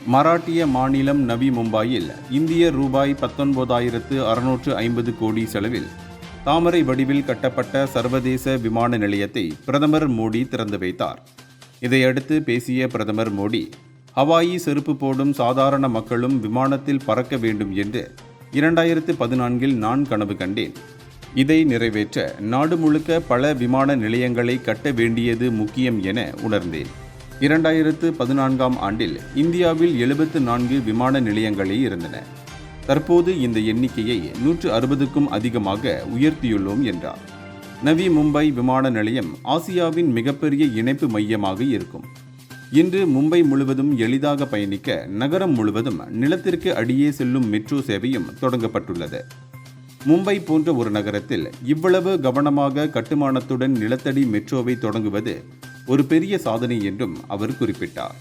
மராட்டிய மாநிலம் நவி மும்பாயில் இந்திய ரூபாய் 19,650 கோடி செலவில் தாமரை வடிவில் கட்டப்பட்ட சர்வதேச விமான நிலையத்தை பிரதமர் மோடி திறந்து வைத்தார். இதையடுத்து பேசிய பிரதமர் மோடி, ஹவாயி செருப்பு போடும் சாதாரண மக்களும் விமானத்தில் பறக்க வேண்டும் என்று 2014 நான் கனவு கண்டேன். இதை நிறைவேற்ற நாடு முழுக்க பல விமான நிலையங்களை கட்ட வேண்டியது முக்கியம் என உணர்ந்தேன். 2014ஆம் ஆண்டில் இந்தியாவில் 74 விமான நிலையங்களே இருந்தன. தற்போது இந்த எண்ணிக்கையை 160க்கும் அதிகமாக உயர்த்தியுள்ளோம் என்றார். நவி மும்பை விமான நிலையம் ஆசியாவின் மிகப்பெரிய இணைப்பு மையமாக இருக்கும். இன்று மும்பை முழுவதும் எளிதாக பயணிக்க நகரம் முழுவதும் நிலத்திற்கு அடியே செல்லும் மெட்ரோ சேவையும் தொடங்கப்பட்டுள்ளது. மும்பை போன்ற ஒரு நகரத்தில் இவ்வளவு கவனமாக கட்டுமானத்துடன் நிலத்தடி மெட்ரோவை தொடங்குவது ஒரு பெரிய சாதனை என்றும் அவர் குறிப்பிட்டார்.